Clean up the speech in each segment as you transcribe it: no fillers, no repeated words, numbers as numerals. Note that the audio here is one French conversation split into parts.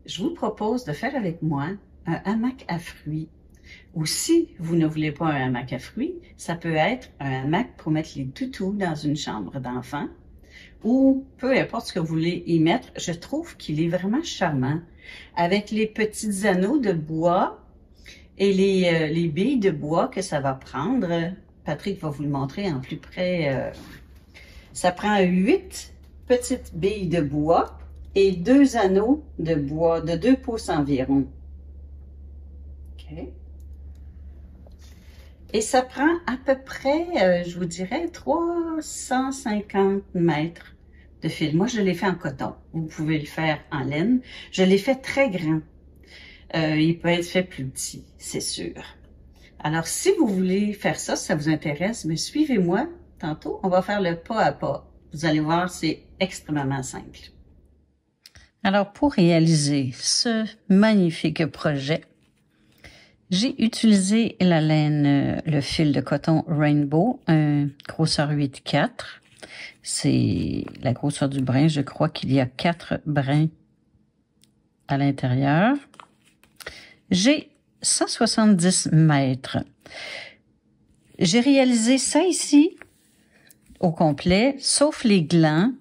je vous propose de faire avec moi un hamac à fruits. Ou si vous ne voulez pas un hamac à fruits, ça peut être un hamac pour mettre les toutous dans une chambre d'enfant ou peu importe ce que vous voulez y mettre. Je trouve qu'il est vraiment charmant avec les petits anneaux de bois et les billes de bois que ça va prendre. Patrick va vous le montrer en plus près. Ça prend 8 petites billes de bois et 2 anneaux de bois de 2 pouces environ. OK. Et ça prend à peu près, je vous dirais, 350 mètres de fil. Moi, je l'ai fait en coton. Vous pouvez le faire en laine. Je l'ai fait très grand. Il peut être fait plus petit, c'est sûr. Alors, si vous voulez faire ça, si ça vous intéresse, mais suivez-moi tantôt. On va faire le pas à pas. Vous allez voir, c'est extrêmement simple. Alors, pour réaliser ce magnifique projet, j'ai utilisé la laine, le fil de coton Rainbow, un grosseur 8,4. C'est la grosseur du brin. Je crois qu'il y a 4 brins à l'intérieur. J'ai 170 mètres. J'ai réalisé ça ici au complet, sauf les glands.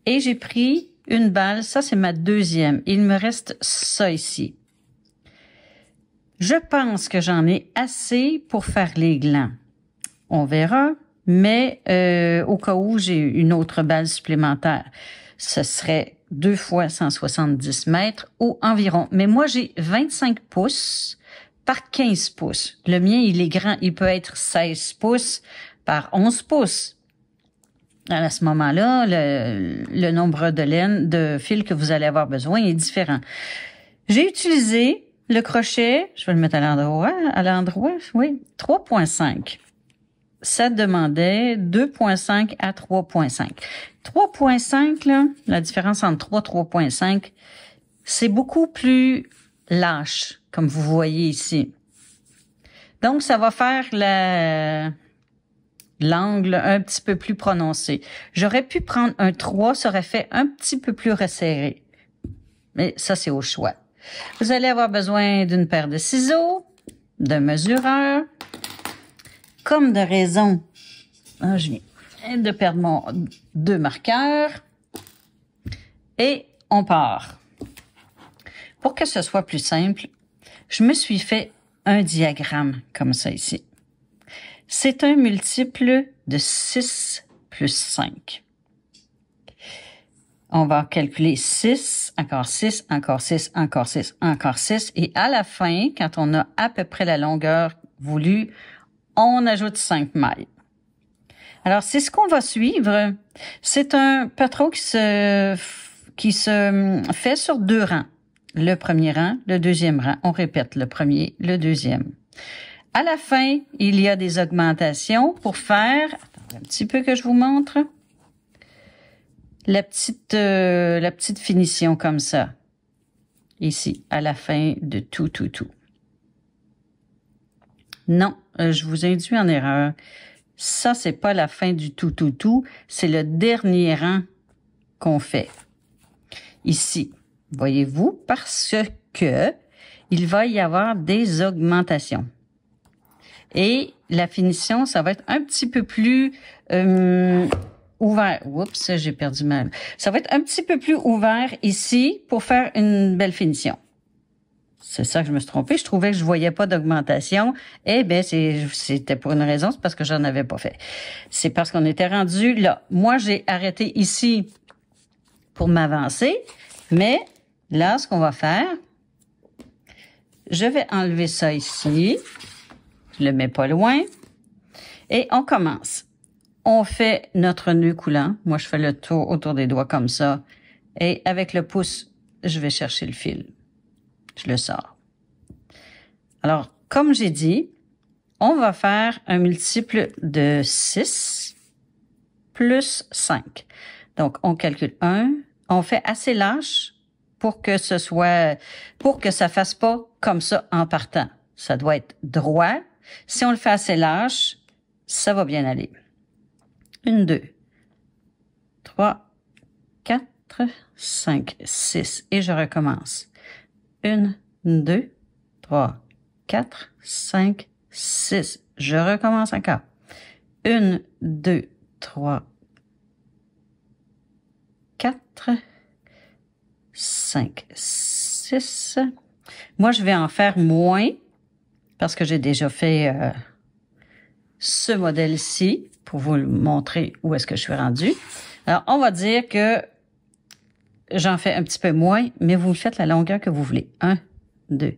Et j'ai pris une balle. Ça, c'est ma deuxième. Il me reste ça ici. Je pense que j'en ai assez pour faire les glands. On verra, mais au cas où j'ai une autre balle supplémentaire, ce serait 2 fois 170 mètres ou environ. Mais moi, j'ai 25 pouces par 15 pouces. Le mien, il est grand. Il peut être 16 pouces par 11 pouces. À ce moment-là, le nombre de laine, de fil que vous allez avoir besoin est différent. J'ai utilisé le crochet, je vais le mettre à l'endroit, oui, 3,5. Ça demandait 2,5 à 3,5. 3,5, là, la différence entre 3 et 3,5, c'est beaucoup plus lâche, comme vous voyez ici. Donc, ça va faire l'angle un petit peu plus prononcé. J'aurais pu prendre un 3, ça aurait fait un petit peu plus resserré. Mais ça, c'est au choix. Vous allez avoir besoin d'une paire de ciseaux, d'un mesureur, comme de raison. Je viens de perdre 2 marqueurs. Et on part. Pour que ce soit plus simple, je me suis fait un diagramme comme ça ici. C'est un multiple de 6 plus 5. On va calculer 6, encore 6, encore 6, encore 6, encore 6. Et à la fin, quand on a à peu près la longueur voulue, on ajoute 5 mailles. Alors, c'est ce qu'on va suivre. C'est un patron qui se fait sur 2 rangs. Le premier rang, le deuxième rang. On répète le premier, le deuxième. À la fin, il y a des augmentations pour faire... Attends un petit peu que je vous montre. La petite finition comme ça. Ici, à la fin de tout. Non, je vous induis en erreur. Ça, c'est pas la fin du tout. C'est le dernier rang qu'on fait. Ici, voyez-vous, parce que il va y avoir des augmentations. Et la finition, ça va être un petit peu plus... ouvert. Oups, j'ai perdu mal. Ça va être un petit peu plus ouvert ici pour faire une belle finition. C'est ça que je me suis trompée. Je trouvais que je voyais pas d'augmentation. Eh bien, c'était pour une raison, c'est parce que j'en avais pas fait. C'est parce qu'on était rendu là. Moi, j'ai arrêté ici pour m'avancer. Mais là, ce qu'on va faire, je vais enlever ça ici. Je le mets pas loin. Et on commence. On fait notre nœud coulant. Moi, je fais le tour autour des doigts comme ça. Et avec le pouce, je vais chercher le fil. Je le sors. Alors, comme j'ai dit, on va faire un multiple de 6 plus 5. Donc, on calcule 1. On fait assez lâche pour que ça fasse pas comme ça en partant. Ça doit être droit. Si on le fait assez lâche, ça va bien aller. 1, 2, 3, 4, 5, 6 et je recommence. 1, 2, 3, 4, 5, 6. Je recommence encore. 1, 2, 3, 4, 5, 6. Moi, je vais en faire moins parce que j'ai déjà fait ce modèle-ci pour vous montrer où est-ce que je suis rendue. Alors, on va dire que j'en fais un petit peu moins, mais vous faites la longueur que vous voulez. 1, 2,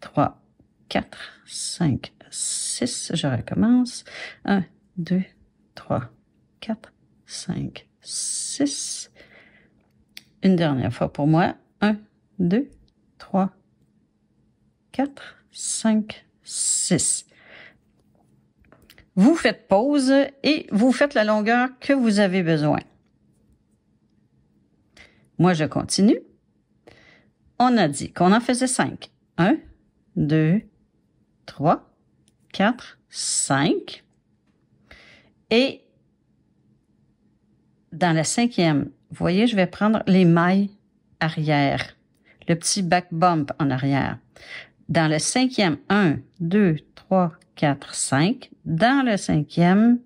3, 4, 5, 6. Je recommence. 1, 2, 3, 4, 5, 6. Une dernière fois pour moi. 1, 2, 3, 4, 5, 6. Vous faites pause et vous faites la longueur que vous avez besoin. Moi, je continue. On a dit qu'on en faisait 5. 1, 2, 3, 4, 5. Et dans la 5e, vous voyez, je vais prendre les mailles arrière, le petit back bump en arrière. Dans le 5e, 1, 2, 3, 4, 5. Dans le 5e,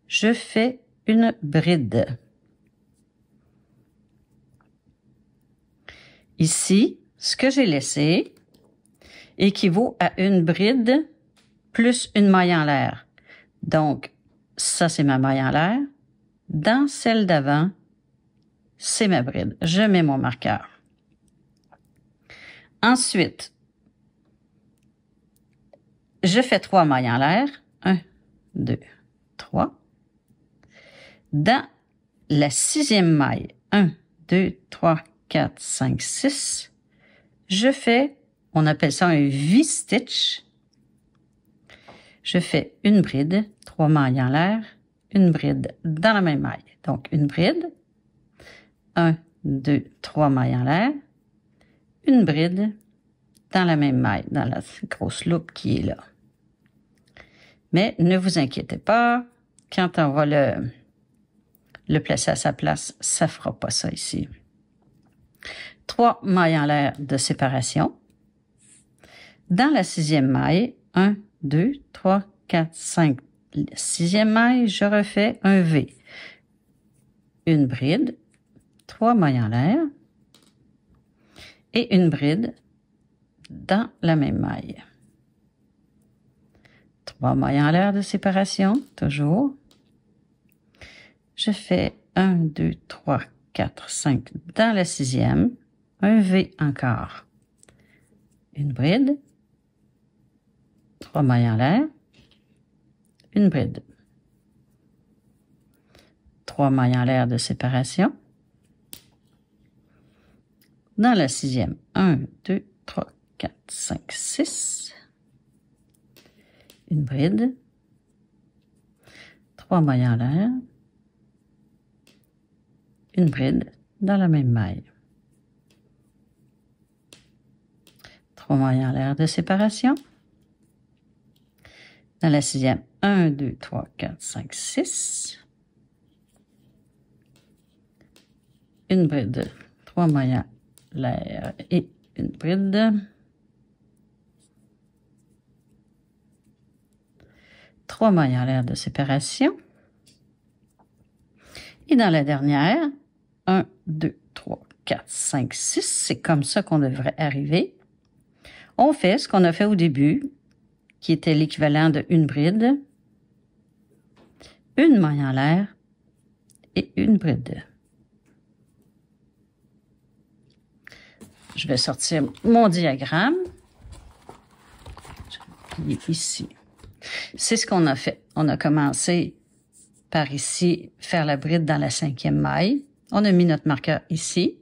je fais une bride. Ici, ce que j'ai laissé équivaut à une bride plus une maille en l'air. Donc, ça, c'est ma maille en l'air. Dans celle d'avant, c'est ma bride. Je mets mon marqueur. Ensuite, je fais 3 mailles en l'air. 1, 2, 3. Dans la 6e maille, 1, 2, 3, 4, 5, 6, je fais, on appelle ça un V-stitch. Je fais une bride, 3 mailles en l'air, une bride dans la même maille. Donc, une bride, 1, 2, 3 mailles en l'air, une bride dans la même maille, dans la grosse loupe qui est là. Mais ne vous inquiétez pas, quand on va le placer à sa place, ça fera pas ça ici. 3 mailles en l'air de séparation. Dans la 6e maille, 1, 2, 3, 4, 5. 6e maille, je refais un V. Une bride, 3 mailles en l'air et une bride dans la même maille. 3 mailles en l'air de séparation, toujours. Je fais 1, 2, 3, 4, 5 dans la 6e. Un V encore. Une bride. 3 mailles en l'air. Une bride. 3 mailles en l'air de séparation. Dans la 6e, 1, 2, 3, 4, 5, 6. Une bride. 3 mailles en l'air. Une bride dans la même maille. 3 mailles en l'air de séparation. Dans la 6e, 1, 2, 3, 4, 5, 6. Une bride, 3 mailles en l'air et une bride. 3 mailles en l'air de séparation. Et dans la dernière, 1, 2, 3, 4, 5, 6. C'est comme ça qu'on devrait arriver. On fait ce qu'on a fait au début, qui était l'équivalent de une bride, une maille en l'air et une bride. Je vais sortir mon diagramme. Il est ici. C'est ce qu'on a fait. On a commencé par ici, faire la bride dans la 5e maille. On a mis notre marqueur ici.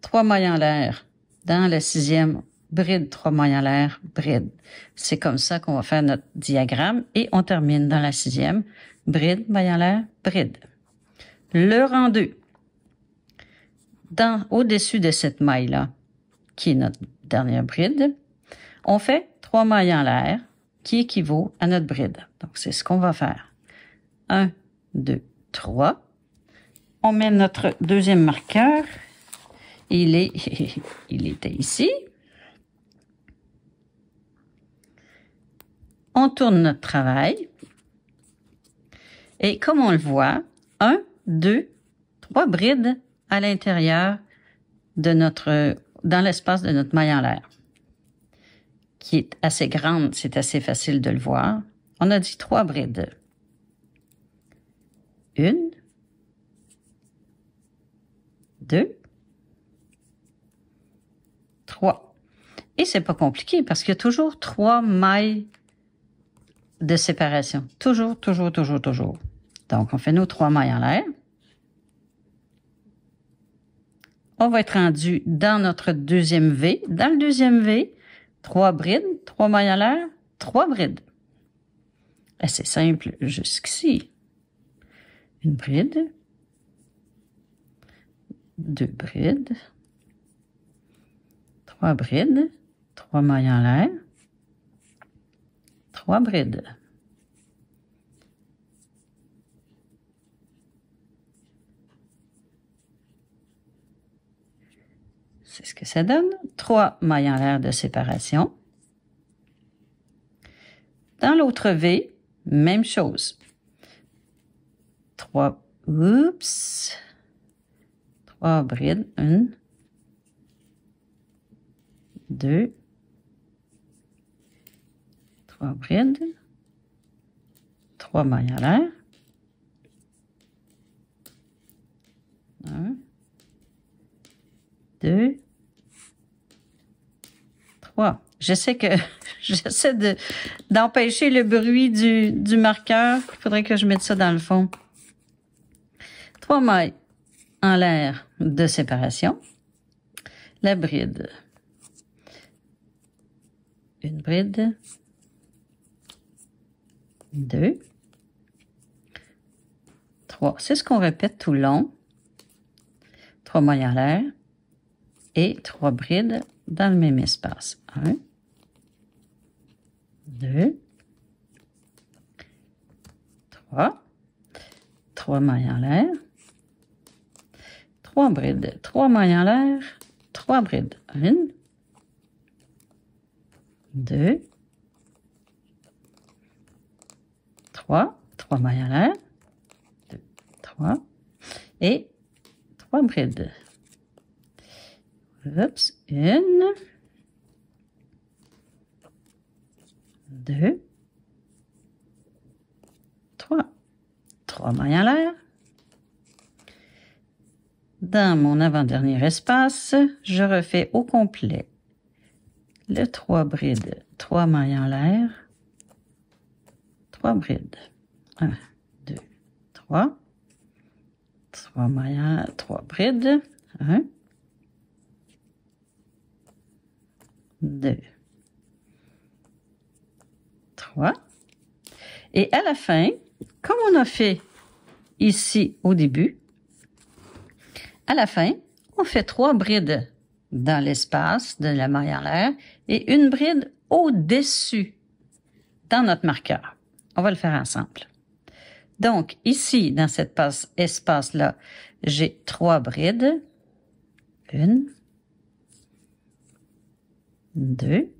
3 mailles en l'air dans la 6e, bride, 3 mailles en l'air, bride. C'est comme ça qu'on va faire notre diagramme et on termine dans la 6e, bride, maille en l'air, bride. Le rang 2. Au-dessus de cette maille-là, qui est notre dernière bride, on fait 3 mailles en l'air qui équivaut à notre bride. Donc, c'est ce qu'on va faire. 1, 2, 3. On met notre deuxième marqueur. Il était ici. On tourne notre travail. Et comme on le voit, 1, 2, 3 brides à l'intérieur de dans l'espace de notre maille en l'air, qui est assez grande, c'est assez facile de le voir. On a dit 3 brides. 1, 2, 3. Et c'est pas compliqué parce qu'il y a toujours 3 mailles de séparation. Toujours, toujours, toujours, toujours. Donc, on fait nos 3 mailles en l'air. On va être rendu dans notre deuxième V. Dans le deuxième V, 3 brides, 3 mailles en l'air, 3 brides. C'est simple jusqu'ici. Une bride, 2 brides, 3 brides, 3 mailles en l'air, 3 brides. C'est ce que ça donne. 3 mailles en l'air de séparation. Dans l'autre V, même chose. 3 brides. 1, 2, 3 brides. 3 mailles en l'air. 1, 2, 3. J'essaie d'empêcher le bruit du marqueur. Il faudrait que je mette ça dans le fond. 3 mailles en l'air de séparation. La bride. Une bride. 2. 3. C'est ce qu'on répète tout le long. 3 mailles en l'air. Et 3 brides dans le même espace. 1, 2, 3. 3 mailles en l'air. 3 brides. 3 mailles en l'air. 3 brides. 1, 2, 3. 3 mailles en l'air. 2, 3. Et 3 brides. Oups, 1, 2, 3. 3 mailles en l'air. Dans mon avant-dernier espace, je refais au complet le 3 brides, 3 mailles en l'air, 3 brides. 1, 2, 3. 3 mailles en l'air, 3 brides. 1, 2, 3. Et à la fin, comme on a fait ici au début, à la fin, on fait 3 brides dans l'espace de la maille en l'air et une bride au-dessus dans notre marqueur. On va le faire ensemble. Donc, ici, dans cet espace-là, j'ai 3 brides. 1, 2,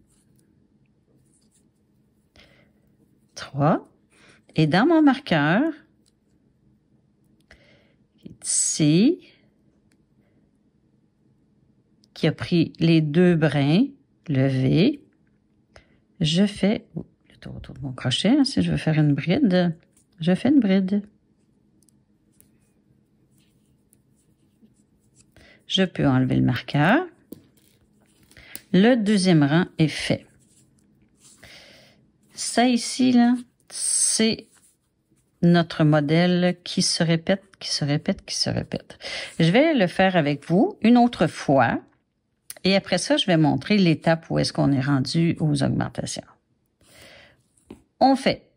3. Et dans mon marqueur, ici, qui a pris les 2 brins, le V, je fais le tour autour de mon crochet. Hein, si je veux faire une bride, je fais une bride. Je peux enlever le marqueur. Le deuxième rang est fait. Ça ici, là, c'est notre modèle qui se répète, qui se répète, qui se répète. Je vais le faire avec vous une autre fois. Et après ça, je vais montrer l'étape où est-ce qu'on est rendu aux augmentations. On fait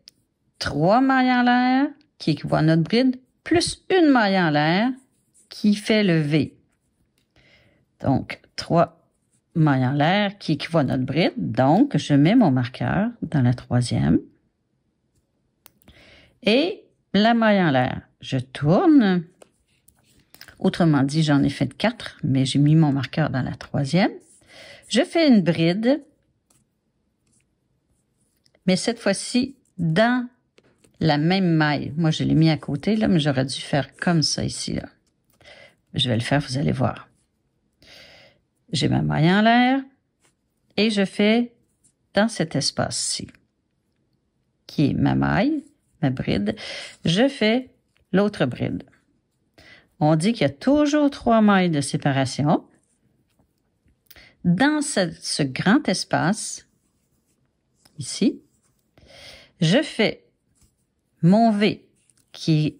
3 mailles en l'air qui équivaut à notre bride, plus une maille en l'air qui fait le V. Donc, 3 mailles en l'air qui équivaut à notre bride. Donc, je mets mon marqueur dans la 3e. Et la maille en l'air, je tourne Autrement dit, j'en ai fait 4, mais j'ai mis mon marqueur dans la 3e. Je fais une bride, mais cette fois-ci, dans la même maille. Moi, je l'ai mis à côté, là, mais j'aurais dû faire comme ça ici, là. Je vais le faire, vous allez voir. J'ai ma maille en l'air et je fais dans cet espace-ci, qui est ma maille, ma bride, je fais l'autre bride. On dit qu'il y a toujours 3 mailles de séparation. Dans ce grand espace, ici, je fais mon V, qui est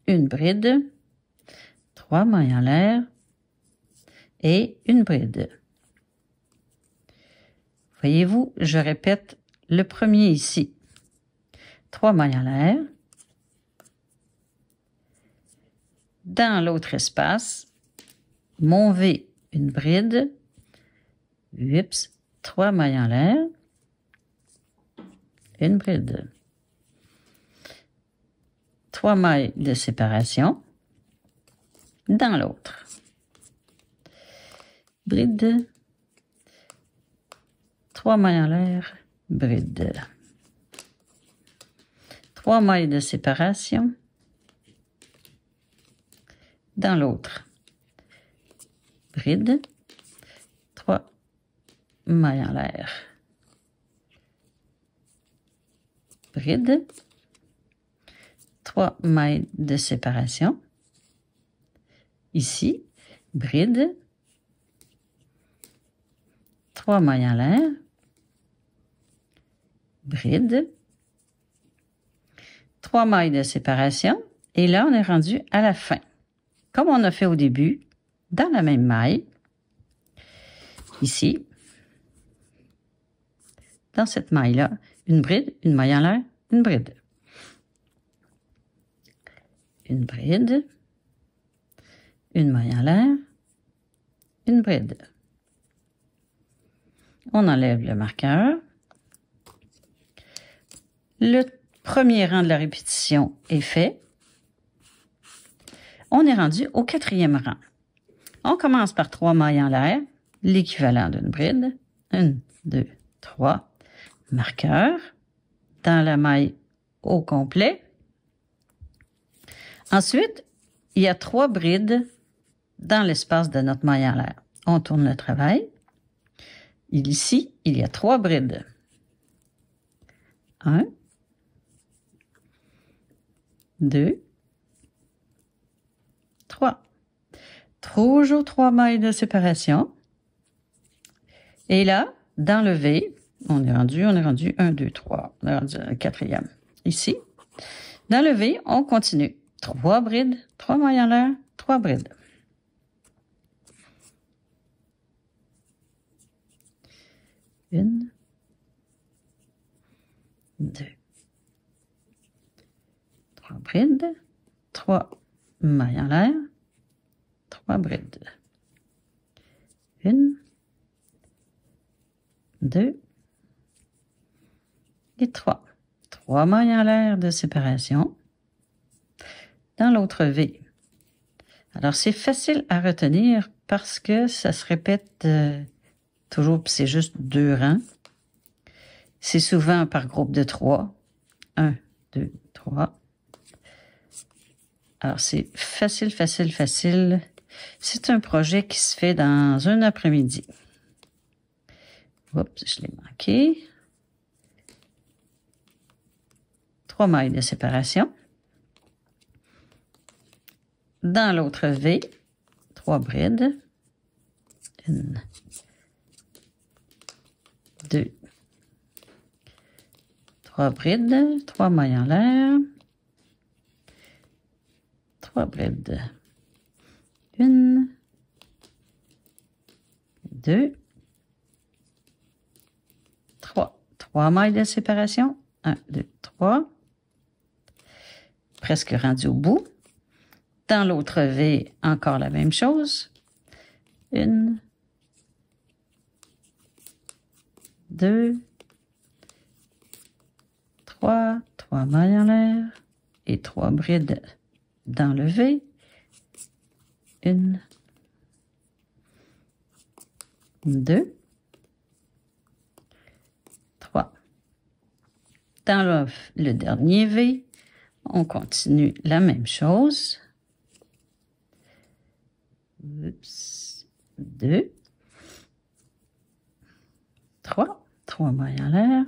une bride, 3 mailles en l'air et une bride. Voyez-vous, je répète le premier ici. 3 mailles en l'air. Dans l'autre espace, mon V, une bride, 3 mailles en l'air, une bride. 3 mailles de séparation dans l'autre. Bride, 3 mailles en l'air, bride. 3 mailles de séparation dans l'autre. Bride, 3 mailles en l'air. Bride, 3 mailles de séparation. Ici, bride, 3 mailles en l'air, bride, 3 mailles de séparation, et là, on est rendu à la fin. Comme on a fait au début, dans la même maille, ici, dans cette maille-là, une bride, une maille en l'air, une bride. Une bride, une maille en l'air, une bride. On enlève le marqueur. Le premier rang de la répétition est fait. On est rendu au 4e rang. On commence par 3 mailles en l'air, l'équivalent d'une bride. 1, 2, 3. Marqueur dans la maille au complet. Ensuite, il y a 3 brides dans l'espace de notre maille en l'air. On tourne le travail. Ici, il y a 3 brides. 1, 2, 3. Toujours 3 mailles de séparation. Et là, dans le V, on est rendu 1, 2, 3. On est rendu à la 4e. Ici, dans le V, on continue. 3 brides, 3 mailles en l'air, 3 brides. Une, 2, 3 brides, 3 mailles en l'air, 3 brides. 1, 2 et 3. 3 mailles en l'air de séparation dans l'autre V. Alors, c'est facile à retenir parce que ça se répète toujours, c'est juste 2 rangs. C'est souvent par groupe de 3. 1, 2, 3. Alors, c'est facile, facile, facile. C'est un projet qui se fait dans un après-midi. Oups, je l'ai manqué. 3 mailles de séparation. Dans l'autre V, 3 brides. 1, 2, 3 brides, 3 mailles en l'air, 3 brides. 1, 2, 3. 3 mailles de séparation. 1, 2, 3. Presque rendu au bout. Dans l'autre V, encore la même chose. 1, 2, 3. 3 mailles en l'air et 3 brides dans le V. 1, 2, 3. Dans le dernier V, on continue la même chose. Oups. 2, 3, 3 mailles en l'air,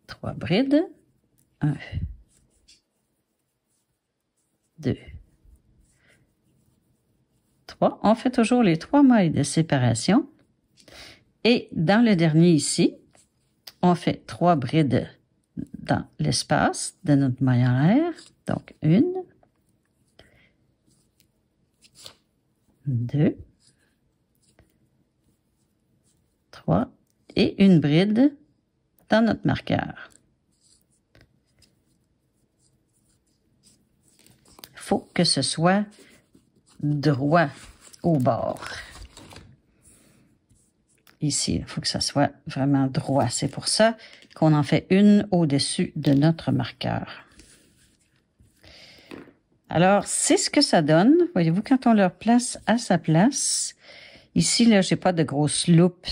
3 brides, 1, 2, 3. On fait toujours les 3 mailles de séparation. Et dans le dernier ici, on fait 3 brides dans l'espace de notre maille en l'air. Donc, 1, 2, 3 et une bride dans notre marqueur. Il faut que ce soit droit au bord. Ici, il faut que ça soit vraiment droit. C'est pour ça qu'on en fait une au-dessus de notre marqueur. Alors, c'est ce que ça donne. Voyez-vous, quand on le place à sa place, ici, là, j'ai pas de grosse loupe,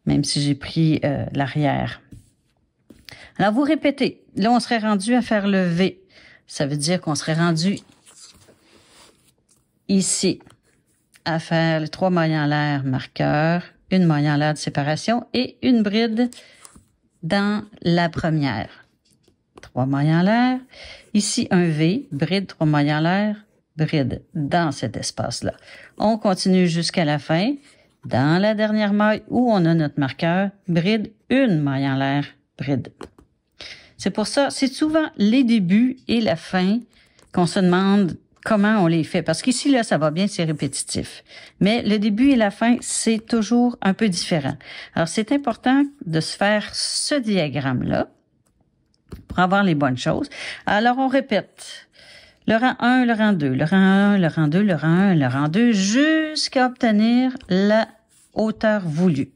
même si j'ai pris l'arrière. Alors, vous répétez. Là, on serait rendu à faire le V. Ça veut dire qu'on serait rendu ici à faire les 3 mailles en l'air marqueur, une maille en l'air de séparation et une bride dans la première. 3 mailles en l'air. Ici, un V, bride, 3 mailles en l'air, bride dans cet espace-là. On continue jusqu'à la fin. Dans la dernière maille où on a notre marqueur, bride, une maille en l'air, bride. C'est pour ça, c'est souvent les débuts et la fin qu'on se demande comment on les fait. Parce qu'ici, là, ça va bien, c'est répétitif. Mais le début et la fin, c'est toujours un peu différent. Alors, c'est important de se faire ce diagramme-là pour avoir les bonnes choses. Alors, on répète. Le rang 1, le rang 2, le rang 1, le rang 2, le rang 1, le rang 2, jusqu'à obtenir la hauteur voulue.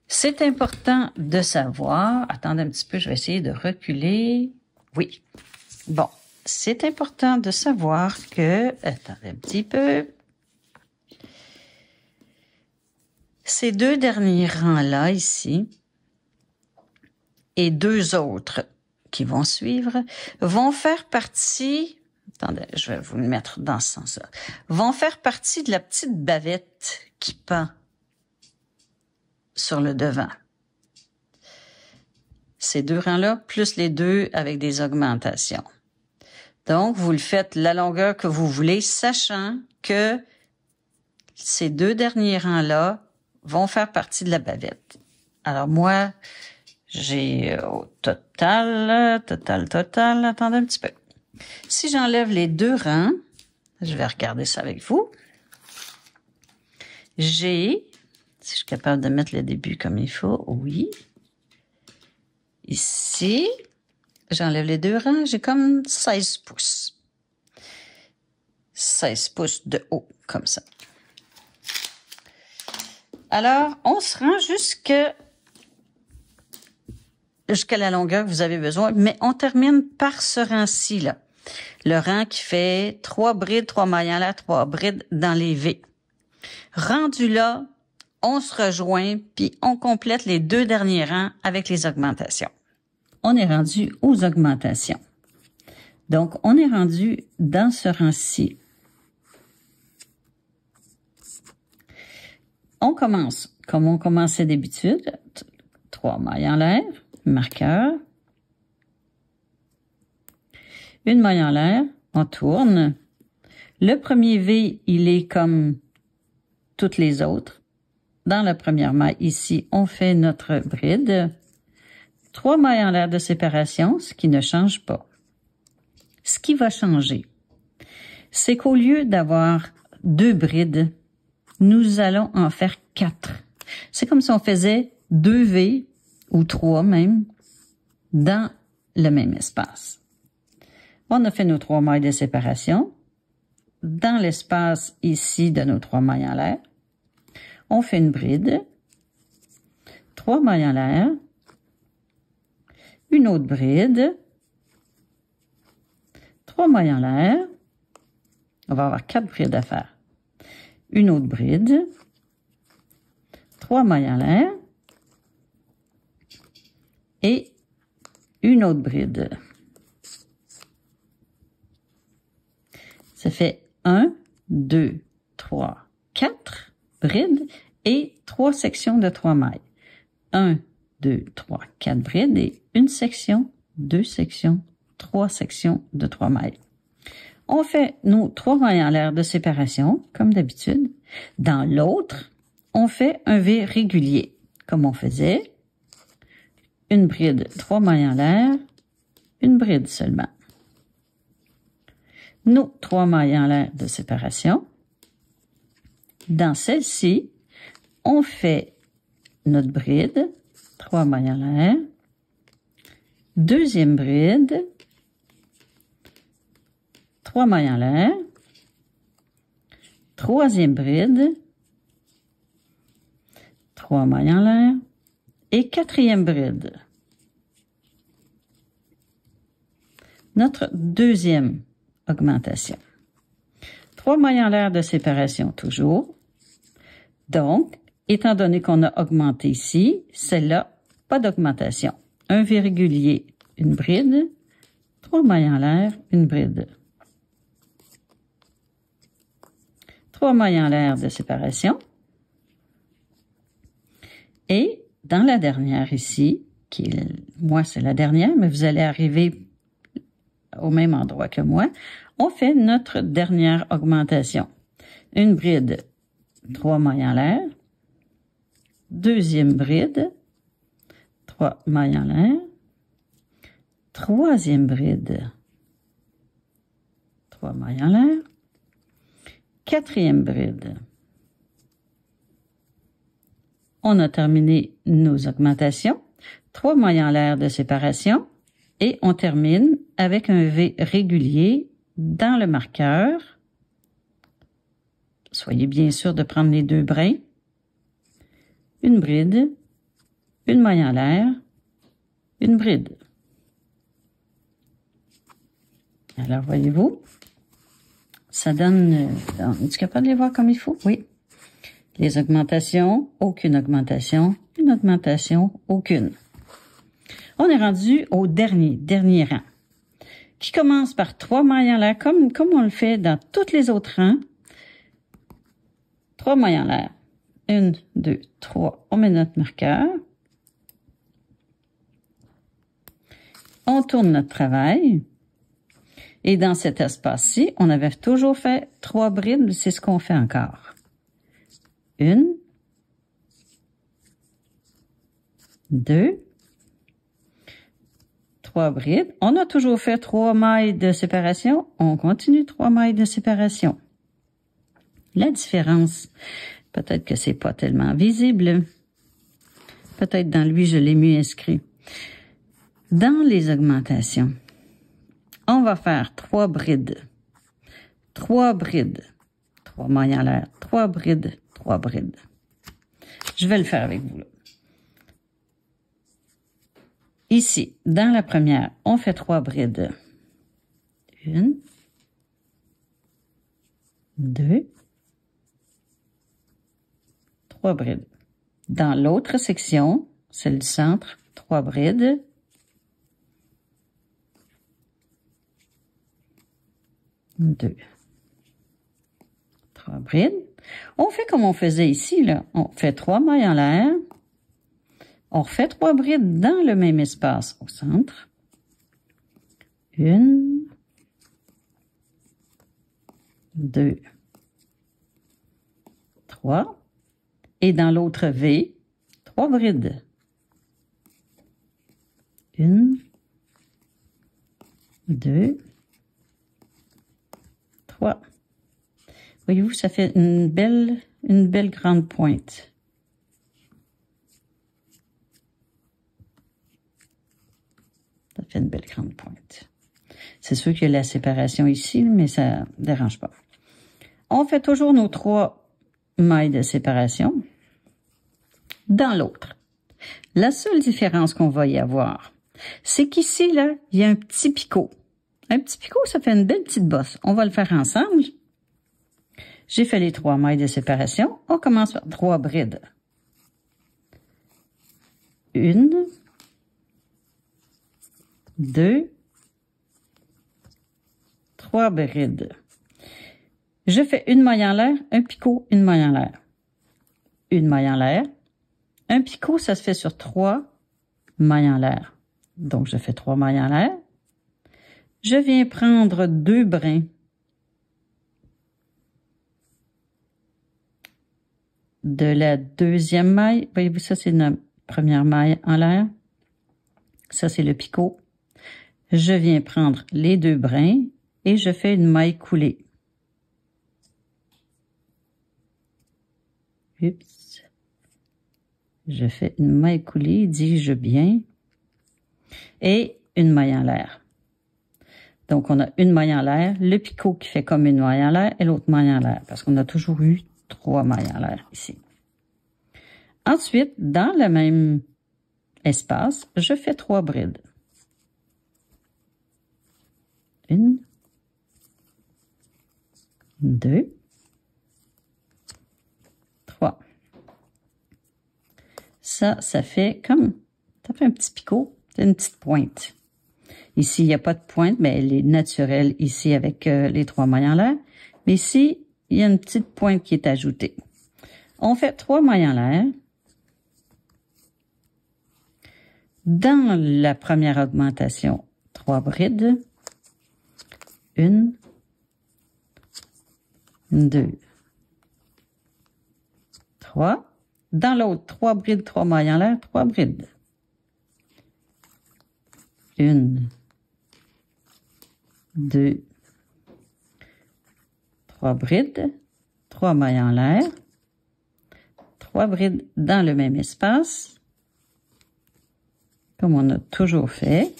C'est important de savoir... Attendez un petit peu, je vais essayer de reculer. Oui. Bon. C'est important de savoir que... Attendez un petit peu. Ces 2 derniers rangs-là, ici, et 2 autres qui vont suivre, vont faire partie... Attendez, je vais vous le mettre dans ce sens-là. Vont faire partie de la petite bavette qui pend sur le devant. Ces 2 rangs-là, plus les 2 avec des augmentations. Donc, vous le faites la longueur que vous voulez, sachant que ces 2 derniers rangs-là vont faire partie de la bavette. Alors, moi, j'ai au total, attendez un petit peu. Si j'enlève les 2 rangs, je vais regarder ça avec vous. J'ai, si je suis capable de mettre le début comme il faut, oui. Ici, j'enlève les 2 rangs, j'ai comme 16 pouces. 16 pouces de haut, comme ça. Alors, on se rend jusqu'à la longueur que vous avez besoin, mais on termine par ce rang-ci, là. Le rang qui fait 3 brides, 3 mailles en l'air, 3 brides dans les V. Rendu là, on se rejoint, puis on complète les 2 derniers rangs avec les augmentations. On est rendu aux augmentations. Donc, on est rendu dans ce rang-ci. On commence, comme on commençait d'habitude, 3 mailles en l'air, marqueur. Une maille en l'air, on tourne. Le premier V, il est comme toutes les autres. Dans la première maille, ici, on fait notre bride. 3 mailles en l'air de séparation, ce qui ne change pas. Ce qui va changer, c'est qu'au lieu d'avoir 2 brides, nous allons en faire 4. C'est comme si on faisait 2 V, ou 3 même, dans le même espace. On a fait nos 3 mailles de séparation. Dans l'espace ici de nos 3 mailles en l'air, on fait une bride, 3 mailles en l'air, une autre bride, 3 mailles en l'air, On va avoir 4 brides à faire. Une autre bride, 3 mailles en l'air et une autre bride. Ça fait 1, 2, 3, 4 brides et 3 sections de 3 mailles. 1, 2, 3, 4 brides et une section, 2 sections, 3 sections de 3 mailles. On fait nos 3 mailles en l'air de séparation, comme d'habitude. Dans l'autre, on fait un V régulier, comme on faisait. Une bride, 3 mailles en l'air, une bride seulement. Nos 3 mailles en l'air de séparation. Dans celle-ci, on fait notre bride, 3 mailles en l'air, deuxième bride, 3 mailles en l'air, troisième bride, 3 mailles en l'air et quatrième bride. Notre deuxième augmentation. 3 mailles en l'air de séparation toujours. Donc, étant donné qu'on a augmenté ici, celle-là, pas d'augmentation. Un V régulier, une bride, 3 mailles en l'air, une bride. 3 mailles en l'air de séparation. Et dans la dernière ici, qui est, moi c'est la dernière, mais vous allez arriver au même endroit que moi, on fait notre dernière augmentation. Une bride, 3 mailles en l'air, deuxième bride, 3 mailles en l'air, troisième bride, 3 mailles en l'air, quatrième bride. On a terminé nos augmentations, 3 mailles en l'air de séparation et on termine avec un V régulier dans le marqueur. Soyez bien sûr de prendre les 2 brins. Une bride, une maille en l'air, une bride. Alors, voyez-vous, ça donne... Es-tu capable de les voir comme il faut? Oui. Les augmentations, aucune augmentation, une augmentation, aucune. On est rendu au dernier rang, qui commence par 3 mailles en l'air, comme on le fait dans tous les autres rangs. 3 mailles en l'air. 1, 2, 3. On met notre marqueur. On tourne notre travail. Et dans cet espace-ci, on avait toujours fait 3 brides. C'est ce qu'on fait encore. 1, 2, 3 brides. On a toujours fait 3 mailles de séparation. On continue 3 mailles de séparation. La différence, peut-être que c'est pas tellement visible. Peut-être dans lui, je l'ai mieux inscrit. Dans les augmentations, on va faire 3 brides. 3 brides. 3 mailles en l'air. 3 brides. 3 brides. Je vais le faire avec vous, là. Ici, dans la première, on fait 3 brides. 1, 2, 3 brides. Dans l'autre section, celle du centre, 3 brides. 2, 3 brides. On fait comme on faisait ici, là. On fait 3 mailles en l'air. On refait 3 brides dans le même espace au centre. 1, 2, 3. Et dans l'autre V, 3 brides. 1, 2, 3. Voyez-vous, ça fait une belle grande pointe. Ça fait une belle grande pointe. C'est sûr qu'il y a la séparation ici, mais ça ne dérange pas. On fait toujours nos 3 mailles de séparation dans l'autre. La seule différence qu'on va y avoir, c'est qu'ici, là, il y a un petit picot. Un petit picot, ça fait une belle petite bosse. On va le faire ensemble. J'ai fait les 3 mailles de séparation. On commence par 3 brides. 1, 2, 3 brides. Je fais une maille en l'air, un picot, une maille en l'air. Une maille en l'air. Un picot, ça se fait sur 3 mailles en l'air. Donc, je fais 3 mailles en l'air. Je viens prendre 2 brins de la deuxième maille. Voyez-vous, ça, c'est notre première maille en l'air. Ça, c'est le picot. Je viens prendre les 2 brins et je fais une maille coulée. Oups. Je fais une maille coulée, dis-je bien, et une maille en l'air. Donc, on a une maille en l'air, le picot qui fait comme une maille en l'air et l'autre maille en l'air, parce qu'on a toujours eu 3 mailles en l'air ici. Ensuite, dans le même espace, je fais 3 brides. 1, 2, 3. Ça fait comme, ça fait un petit picot, c'est une petite pointe. Ici, il n'y a pas de pointe, mais elle est naturelle ici avec les 3 mailles en l'air. Mais ici, il y a une petite pointe qui est ajoutée. On fait 3 mailles en l'air. Dans la première augmentation, 3 brides. 1, 2, 3. Dans l'autre, 3 brides, 3 mailles en l'air, 3 brides. 1, 2, 3 brides, 3 mailles en l'air, 3 brides dans le même espace, comme on a toujours fait.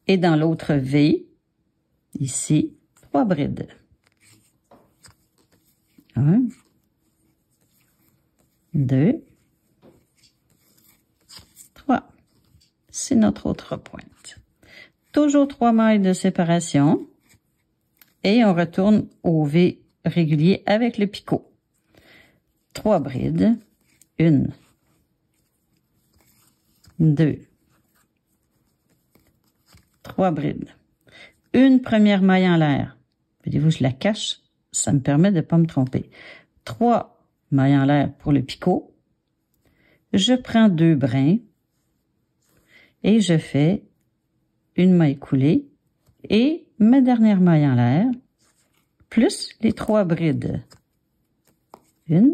Et dans l'autre V, ici, 3 brides. 1, 2, 3. C'est notre autre pointe. Toujours 3 mailles de séparation. Et on retourne au V régulier avec le picot. 3 brides. 1, 2, 3 brides. Une première maille en l'air. Voyez-vous, je la cache. Ça me permet de ne pas me tromper. 3 mailles en l'air pour le picot. Je prends 2 brins et je fais une maille coulée et ma dernière maille en l'air, plus les 3 brides. 1,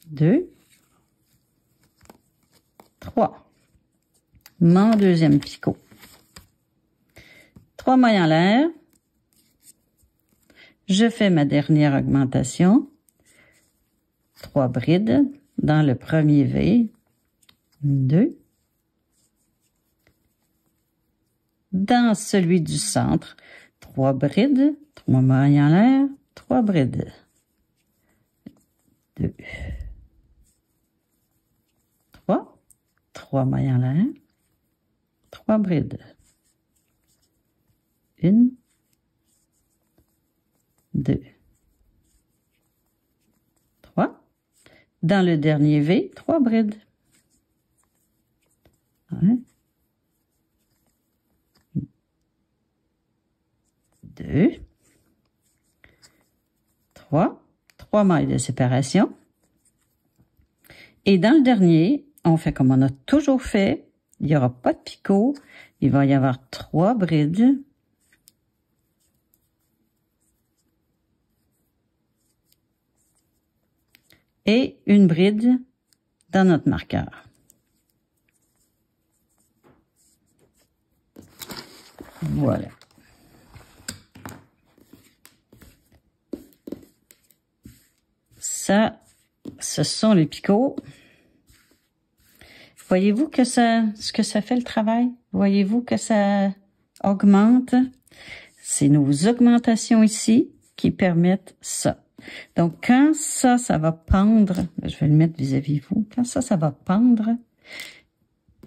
2, 3. Mon deuxième picot. 3 mailles en l'air. Je fais ma dernière augmentation. 3 brides dans le premier V. 2. Dans celui du centre, 3 brides, 3 mailles en l'air, 3 brides. 2. 3. 3 mailles en l'air, 3 brides. 1, 2, 3. Dans le dernier V, 3 brides. 1, 2, 3. 3 mailles de séparation. Et dans le dernier, on fait comme on a toujours fait. Il n'y aura pas de picot. Il va y avoir 3 brides. Et une bride dans notre marqueur. Voilà. Ça, ce sont les picots. Voyez-vous que ce que ça fait le travail? Voyez-vous que ça augmente? C'est nos augmentations ici qui permettent ça. Donc, quand ça va pendre, je vais le mettre vis-à-vis vous, quand ça va pendre,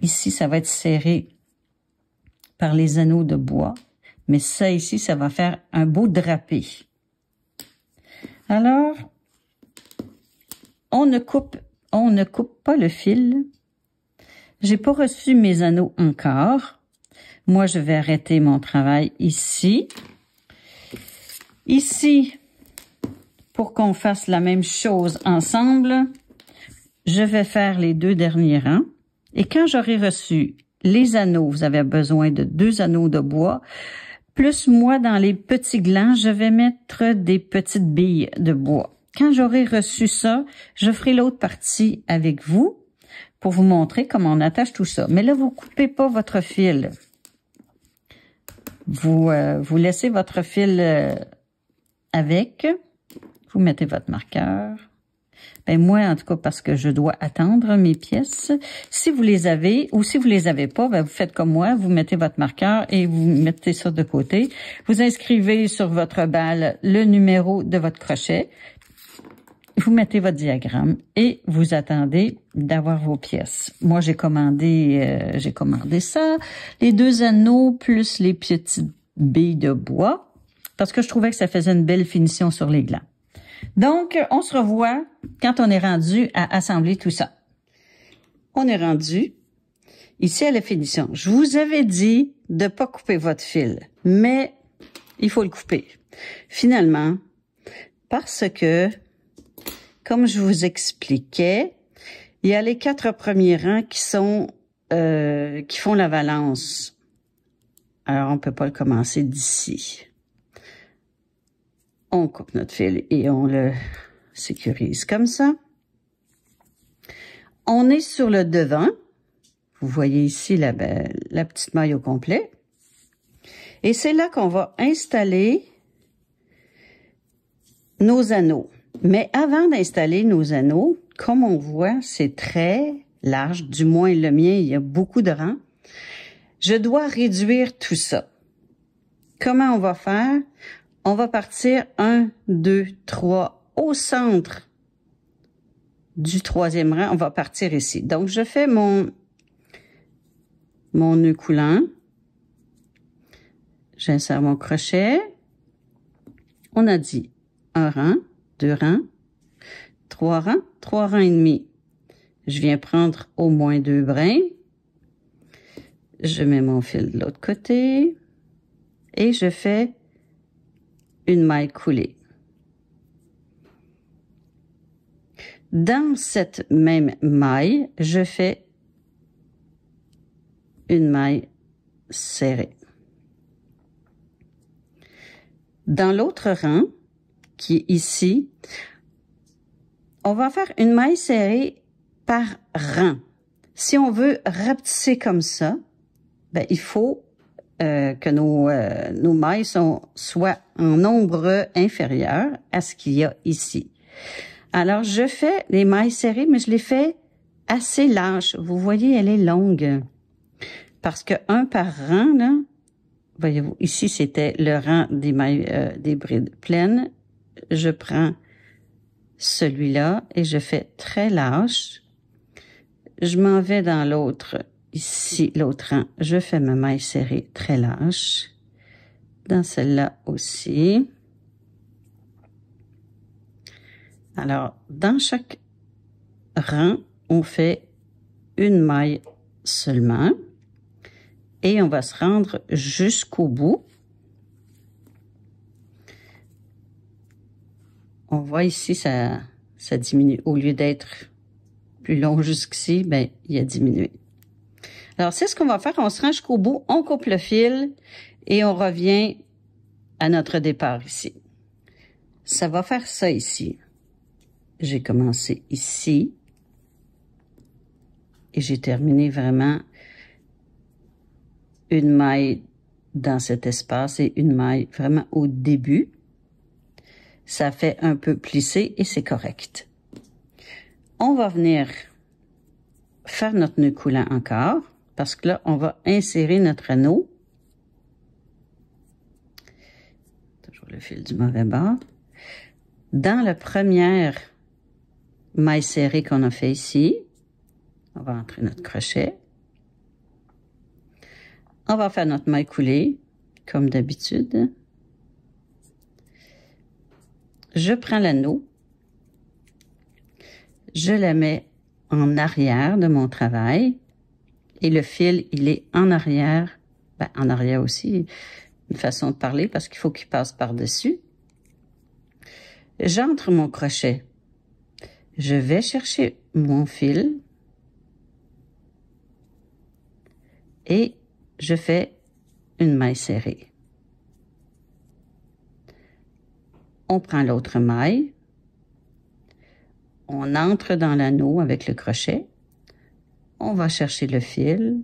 ici, ça va être serré par les anneaux de bois. Mais ça ici, ça va faire un beau drapé. Alors, on ne coupe pas le fil. J'ai pas reçu mes anneaux encore. Moi, je vais arrêter mon travail ici. Ici, pour qu'on fasse la même chose ensemble, je vais faire les 2 derniers rangs. Et quand j'aurai reçu les anneaux, vous avez besoin de 2 anneaux de bois, plus moi, dans les petits glands, je vais mettre des petites billes de bois. Quand j'aurai reçu ça, je ferai l'autre partie avec vous pour vous montrer comment on attache tout ça. Mais là, vous coupez pas votre fil. Vous laissez votre fil avec. Vous mettez votre marqueur. Ben moi, en tout cas, parce que je dois attendre mes pièces. Si vous les avez ou si vous les avez pas, ben vous faites comme moi, vous mettez votre marqueur et vous mettez ça de côté. Vous inscrivez sur votre balle le numéro de votre crochet. Vous mettez votre diagramme et vous attendez d'avoir vos pièces. Moi, j'ai commandé ça, les 2 anneaux plus les petites billes de bois, parce que je trouvais que ça faisait une belle finition sur les glands. Donc, on se revoit quand on est rendu à assembler tout ça. On est rendu ici à la finition. Je vous avais dit de ne pas couper votre fil, mais il faut le couper. Finalement, parce que, comme je vous expliquais, il y a les 4 premiers rangs qui font la valance. Alors, on peut pas le commencer d'ici. On coupe notre fil et on le sécurise comme ça. On est sur le devant. Vous voyez ici la petite maille au complet. Et c'est là qu'on va installer nos anneaux. Mais avant d'installer nos anneaux, comme on voit, c'est très large. Du moins, le mien, il y a beaucoup de rangs. Je dois réduire tout ça. Comment on va faire? On va partir 1, 2, 3 au centre du 3e rang. On va partir ici. Donc, je fais mon nœud coulant. J'insère mon crochet. On a dit 1 rang, 2 rangs, 3 rangs, 3 rangs et demi. Je viens prendre au moins 2 brins. Je mets mon fil de l'autre côté et je fais une maille coulée. Dans cette même maille, je fais une maille serrée. Dans l'autre rang, qui est ici, on va faire une maille serrée par rang. Si on veut rapetisser comme ça, ben, il faut que nos mailles soient en nombre inférieur à ce qu'il y a ici. Alors, je fais les mailles serrées, mais je les fais assez larges. Vous voyez, elle est longue. Parce que 1 par rang, là, voyez-vous, ici, c'était le rang des mailles, des brides pleines. Je prends celui-là et je fais très large. Je m'en vais dans l'autre. Ici, l'autre rang, je fais ma maille serrée très large. Dans celle-là aussi. Alors, dans chaque rang, on fait une maille seulement. Et on va se rendre jusqu'au bout. On voit ici, ça diminue. Au lieu d'être plus long jusqu'ici, ben, il a diminué. Alors, c'est ce qu'on va faire. On se rend jusqu'au bout, on coupe le fil et on revient à notre départ ici. Ça va faire ça ici. J'ai commencé ici et j'ai terminé vraiment une maille dans cet espace et une maille vraiment au début. Ça fait un peu plisser et c'est correct. On va venir faire notre nœud coulant encore parce que là, on va insérer notre anneau. Toujours le fil du mauvais bord. Dans la première maille serrée qu'on a fait ici, on va entrer notre crochet. On va faire notre maille coulée, comme d'habitude. Je prends l'anneau. Je la mets en arrière de mon travail. Et le fil, il est en arrière. Ben, en arrière aussi, une façon de parler, parce qu'il faut qu'il passe par-dessus. J'entre mon crochet. Je vais chercher mon fil. Et je fais une maille serrée. On prend l'autre maille. On entre dans l'anneau avec le crochet. On va chercher le fil.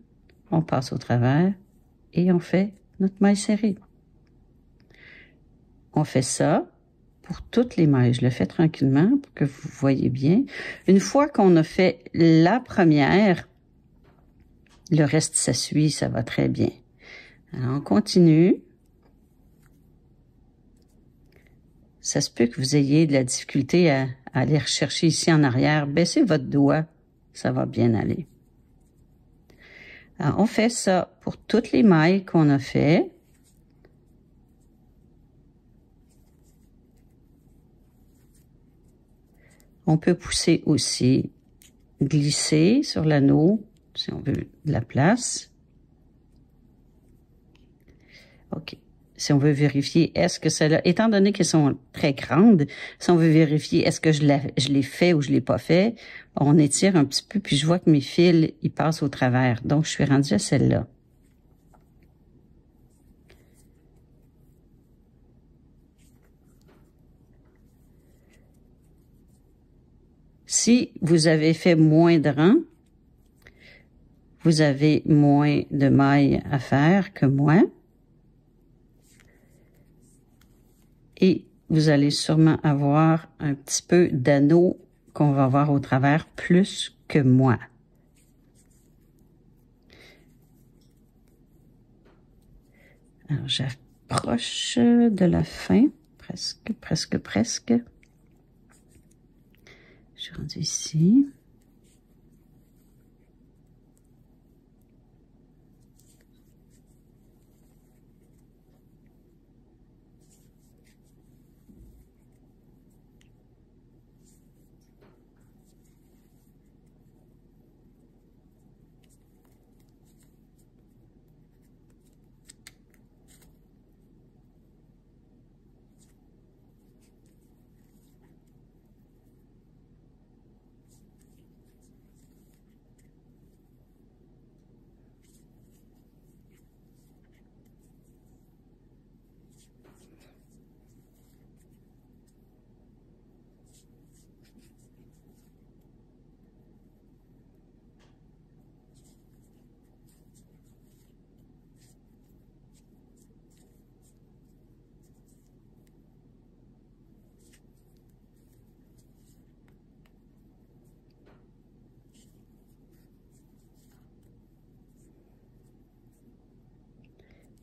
On passe au travers et on fait notre maille serrée. On fait ça pour toutes les mailles. Je le fais tranquillement pour que vous voyez bien. Une fois qu'on a fait la première, le reste, ça suit, ça va très bien. Alors, on continue. Ça se peut que vous ayez de la difficulté à aller rechercher ici en arrière. Baissez votre doigt, ça va bien aller. Alors, on fait ça pour toutes les mailles qu'on a fait. On peut pousser aussi, glisser sur l'anneau, si on veut de la place. OK. Si on veut vérifier, est-ce que celle-là, étant donné qu'elles sont très grandes, si on veut vérifier, est-ce que je l'ai fait ou je l'ai pas fait, on étire un petit peu, puis je vois que mes fils, ils passent au travers. Donc, je suis rendue à celle-là. Si vous avez fait moins de rang, vous avez moins de mailles à faire que moi. Et vous allez sûrement avoir un petit peu d'anneau qu'on va voir au travers plus que moi. Alors, j'approche de la fin, presque. Je suis rendue ici.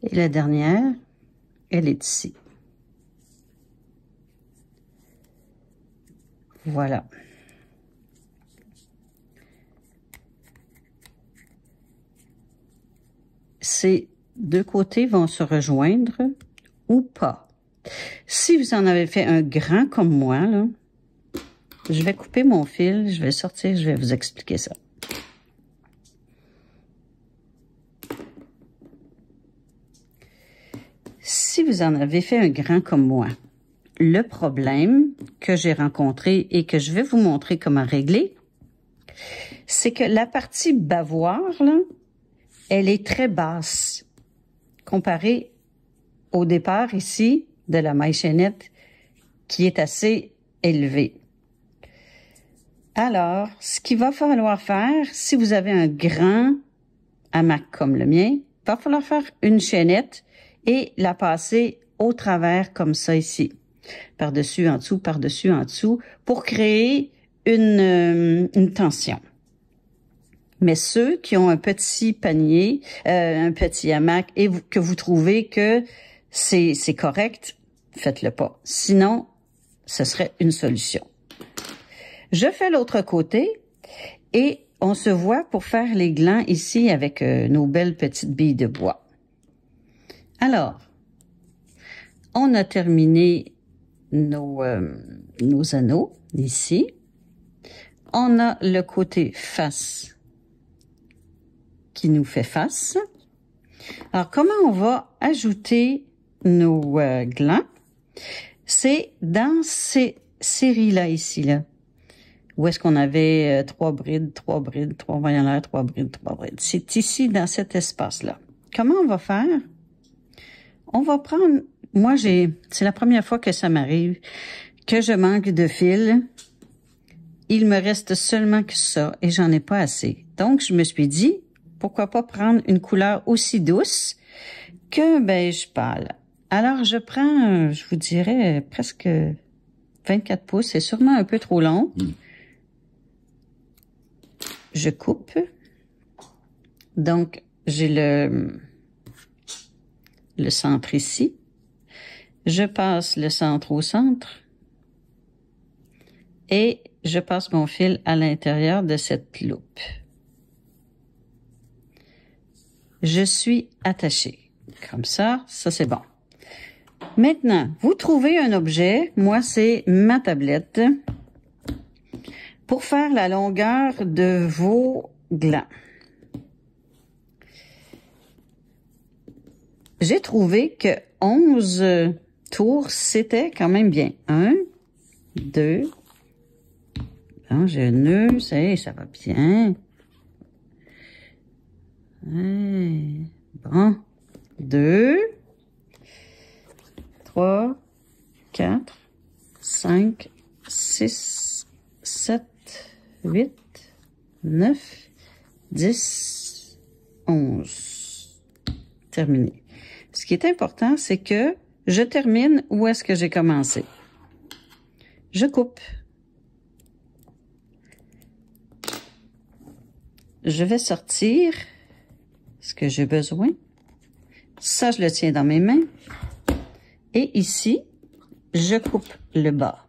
Et la dernière, elle est ici. Voilà. Ces deux côtés vont se rejoindre ou pas. Si vous en avez fait un grand comme moi, là, je vais couper mon fil, je vais sortir, je vais vous expliquer ça. Si vous en avez fait un grand comme moi, le problème que j'ai rencontré et que je vais vous montrer comment régler, c'est que la partie bavoir, là, elle est très basse comparée au départ ici de la maille chaînette qui est assez élevée. Alors, ce qu'il va falloir faire, si vous avez un grand hamac comme le mien, il va falloir faire une chaînette et la passer au travers comme ça ici. Par-dessus, en dessous, par-dessus, en dessous, pour créer une tension. Mais ceux qui ont un petit panier, un petit hamac, et que vous trouvez que c'est correct, faites-le pas. Sinon, ce serait une solution. Je fais l'autre côté et on se voit pour faire les glands ici avec nos belles petites billes de bois. Alors, on a terminé nos anneaux ici. On a le côté face qui nous fait face. Alors, comment on va ajouter nos glands? C'est dans ces séries-là, ici, là. Où est-ce qu'on avait 3 brides, 3 brides, 3 voyants l'air, 3 brides, 3 brides. C'est ici, dans cet espace-là. Comment on va faire? On va prendre... Moi, c'est la première fois que ça m'arrive, que je manque de fil. Il me reste seulement que ça et j'en ai pas assez. Donc, je me suis dit, pourquoi pas prendre une couleur aussi douce qu'un beige pâle. Alors, je prends, je vous dirais, presque 24 pouces. C'est sûrement un peu trop long. Je coupe. Donc, j'ai le centre ici. Je passe le centre au centre. Et je passe mon fil à l'intérieur de cette loupe. Je suis attachée. Comme ça, ça c'est bon. Maintenant, vous trouvez un objet, moi c'est ma tablette, pour faire la longueur de vos glands. J'ai trouvé que 11 tours, c'était quand même bien. 1, 2, bon, j'ai un nœud, ça va bien. Bon, 2, 3, 4, 5, 6, 7, 8, 9, 10, 11. Terminé. Ce qui est important, c'est que je termine où est-ce que j'ai commencé. Je coupe. Je vais sortir ce que j'ai besoin. Ça, je le tiens dans mes mains. Et ici, je coupe le bas.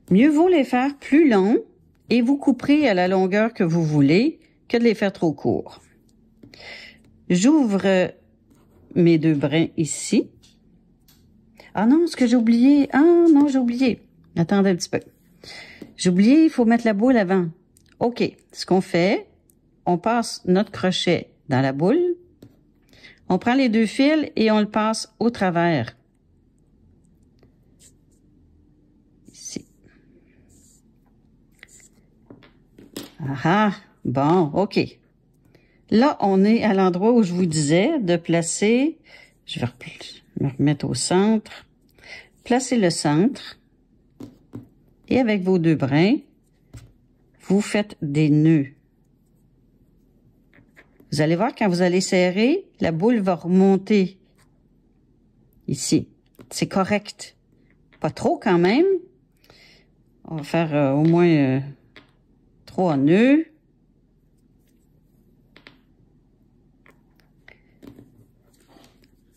Mieux vaut les faire plus longs et vous couperez à la longueur que vous voulez que de les faire trop courts. J'ouvre mes 2 brins ici. Ah non, ce que j'ai oublié. Ah non, j'ai oublié. Attendez un petit peu. J'ai oublié, il faut mettre la boule avant. OK, ce qu'on fait, on passe notre crochet dans la boule. On prend les 2 fils et on le passe au travers. Ici. Ah, bon, OK. Là, on est à l'endroit où je vous disais de placer, je vais me remettre au centre, placer le centre et avec vos 2 brins, vous faites des nœuds. Vous allez voir, quand vous allez serrer, la boule va remonter ici. C'est correct. Pas trop quand même. On va faire au moins 3 nœuds.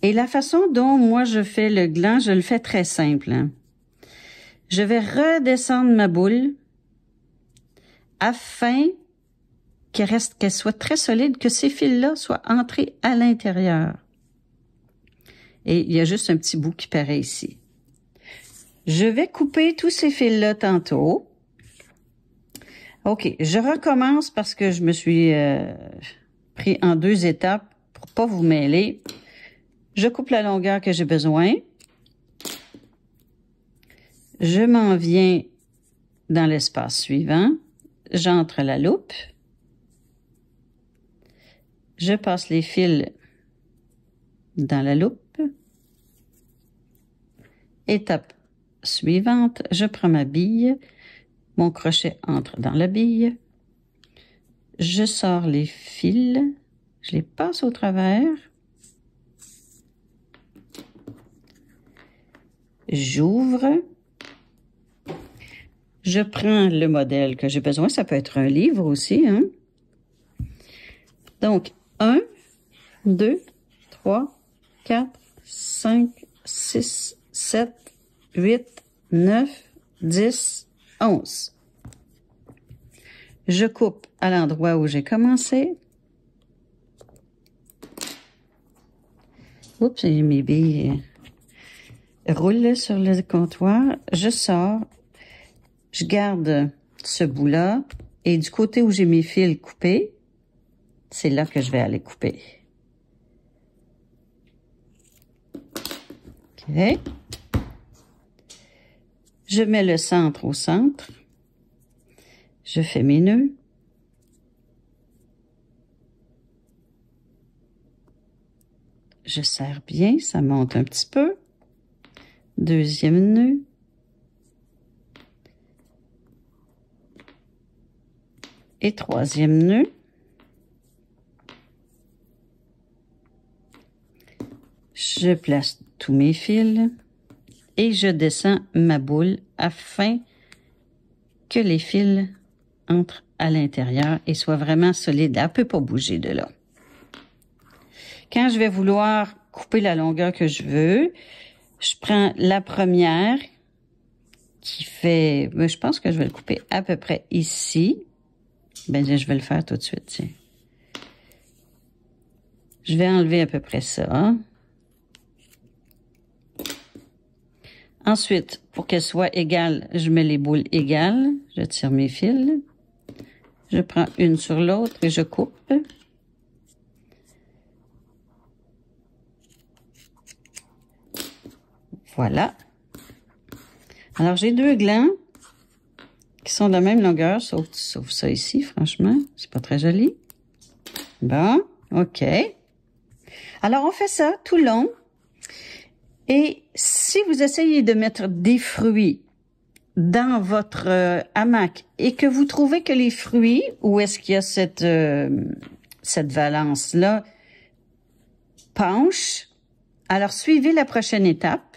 Et la façon dont moi je fais le gland, je le fais très simple. Hein. Je vais redescendre ma boule afin qu'elle soit très solide, que ces fils-là soient entrés à l'intérieur. Et il y a juste un petit bout qui paraît ici. Je vais couper tous ces fils-là tantôt. OK, je recommence parce que je me suis pris en 2 étapes pour pas vous mêler. Je coupe la longueur que j'ai besoin. Je m'en viens dans l'espace suivant. J'entre la loupe. Je passe les fils dans la loupe. Étape suivante, je prends ma bille. Mon crochet entre dans la bille. Je sors les fils. Je les passe au travers. J'ouvre. Je prends le modèle que j'ai besoin. Ça peut être un livre aussi, hein. Donc, 1, 2, 3, 4, 5, 6, 7, 8, 9, 10, 11. Je coupe à l'endroit où j'ai commencé. Oups, mes billes roulent sur le comptoir. Je sors. Je garde ce bout-là. Et du côté où j'ai mes fils coupés, c'est là que je vais aller couper. OK. Je mets le centre au centre. Je fais mes nœuds. Je serre bien, ça monte un petit peu. Deuxième nœud. Et troisième nœud. Je place tous mes fils et je descends ma boule afin que les fils entrent à l'intérieur et soient vraiment solides. Elle ne peut pas bouger de là. Quand je vais vouloir couper la longueur que je veux, je prends la première qui fait, je pense que je vais le couper à peu près ici. Ben, je vais le faire tout de suite, tiens. Je vais enlever à peu près ça. Ensuite, pour qu'elles soient égales, je mets les boules égales. Je tire mes fils. Je prends une sur l'autre et je coupe. Voilà. Alors, j'ai deux glands qui sont de la même longueur, sauf ça ici, franchement. C'est pas très joli. Bon, OK. Alors, on fait ça tout le long. Et si vous essayez de mettre des fruits dans votre hamac et que vous trouvez que les fruits, où est-ce qu'il y a cette valance-là, penchent, alors suivez la prochaine étape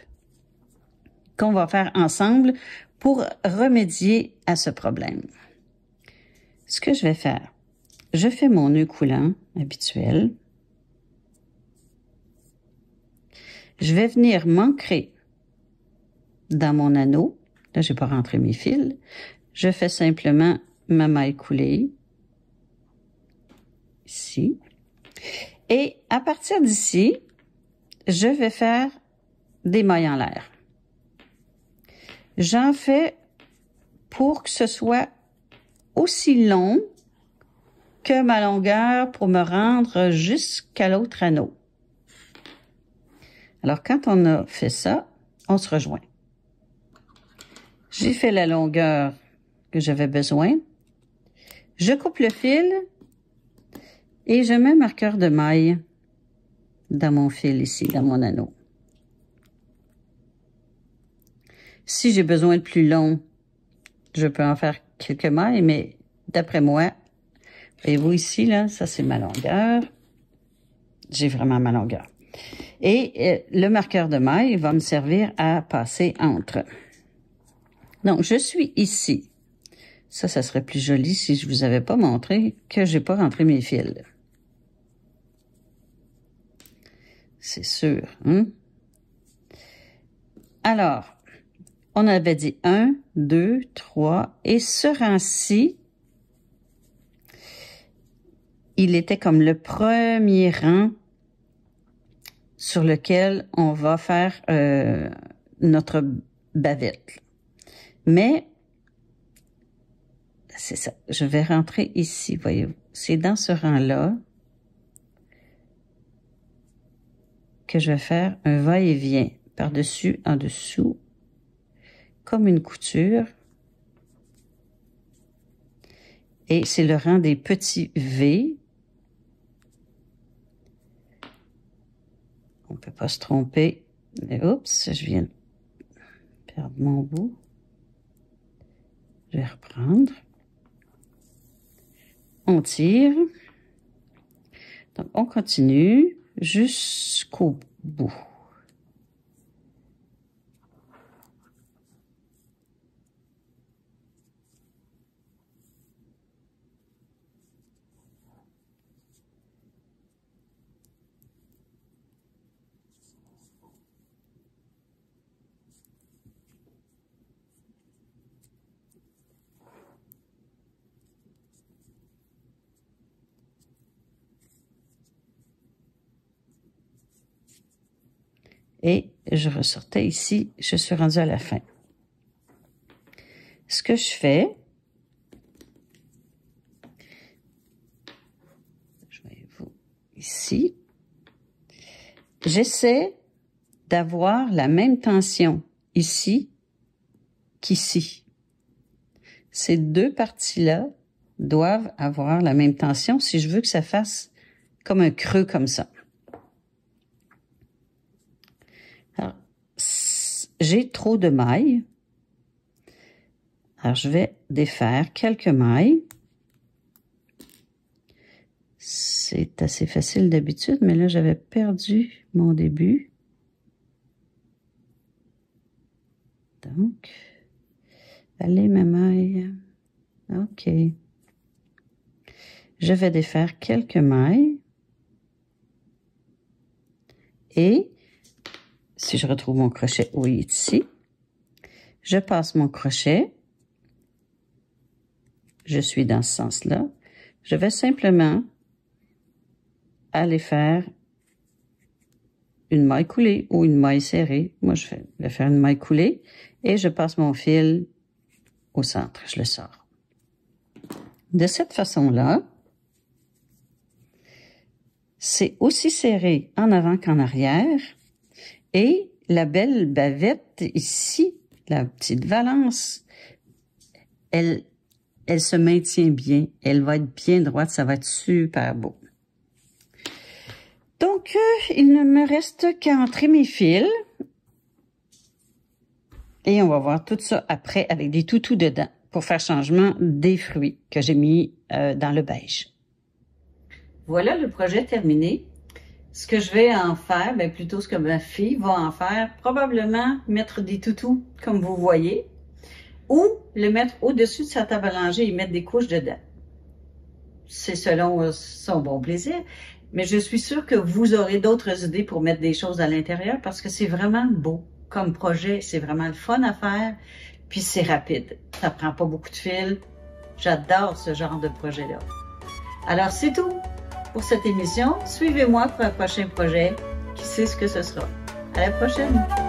qu'on va faire ensemble pour remédier à ce problème. Ce que je vais faire, je fais mon nœud coulant habituel. Je vais venir m'ancrer dans mon anneau. Là, j'ai pas rentré mes fils. Je fais simplement ma maille coulée. Ici. Et à partir d'ici, je vais faire des mailles en l'air. J'en fais pour que ce soit aussi long que ma longueur pour me rendre jusqu'à l'autre anneau. Alors, quand on a fait ça, on se rejoint. J'ai fait la longueur que j'avais besoin. Je coupe le fil et je mets un marqueur de maille dans mon fil ici, dans mon anneau. Si j'ai besoin de plus long, je peux en faire quelques mailles, mais d'après moi, voyez-vous ici, là, ça c'est ma longueur. J'ai vraiment ma longueur. Et le marqueur de maille va me servir à passer entre. Donc, je suis ici. Ça serait plus joli si je vous avais pas montré que j'ai pas rentré mes fils. C'est sûr, hein? Alors, on avait dit 1, 2, 3, et ce rang-ci, il était comme le premier rang sur lequel on va faire notre bavette. Mais, c'est ça, je vais rentrer ici, voyez-vous. C'est dans ce rang-là que je vais faire un va-et-vient par-dessus, en dessous, comme une couture. Et c'est le rang des petits V. On peut pas se tromper. Mais oups, je viens de perdre mon bout. Je vais reprendre. On tire. Donc, on continue jusqu'au bout. Et je ressortais ici, je suis rendue à la fin. Ce que je fais, je vais vous ici, j'essaie d'avoir la même tension ici qu'ici. Ces deux parties-là doivent avoir la même tension si je veux que ça fasse comme un creux comme ça. Alors, j'ai trop de mailles. Alors, je vais défaire quelques mailles. C'est assez facile d'habitude, mais là, j'avais perdu mon début. Donc, allez, ma maille. OK. Je vais défaire quelques mailles. Et, si je retrouve mon crochet, oui, il est ici. Je passe mon crochet. Je suis dans ce sens-là. Je vais simplement aller faire une maille coulée ou une maille serrée. Moi, je vais faire une maille coulée et je passe mon fil au centre. Je le sors. De cette façon-là, c'est aussi serré en avant qu'en arrière. Et la belle bavette ici, la petite valance, elle se maintient bien. Elle va être bien droite. Ça va être super beau. Donc, il ne me reste qu'à entrer mes fils. Et on va voir tout ça après avec des toutous dedans pour faire changement des fruits que j'ai mis dans le beige. Voilà le projet terminé. Ce que je vais en faire, bien plutôt ce que ma fille va en faire, probablement mettre des toutous comme vous voyez, ou le mettre au-dessus de sa table à langer et mettre des couches dedans. C'est selon son bon plaisir. Mais je suis sûre que vous aurez d'autres idées pour mettre des choses à l'intérieur parce que c'est vraiment beau comme projet. C'est vraiment le fun à faire. Puis c'est rapide. Ça prend pas beaucoup de fil. J'adore ce genre de projet-là. Alors c'est tout pour cette émission. Suivez-moi pour un prochain projet. Qui sait ce que ce sera. À la prochaine!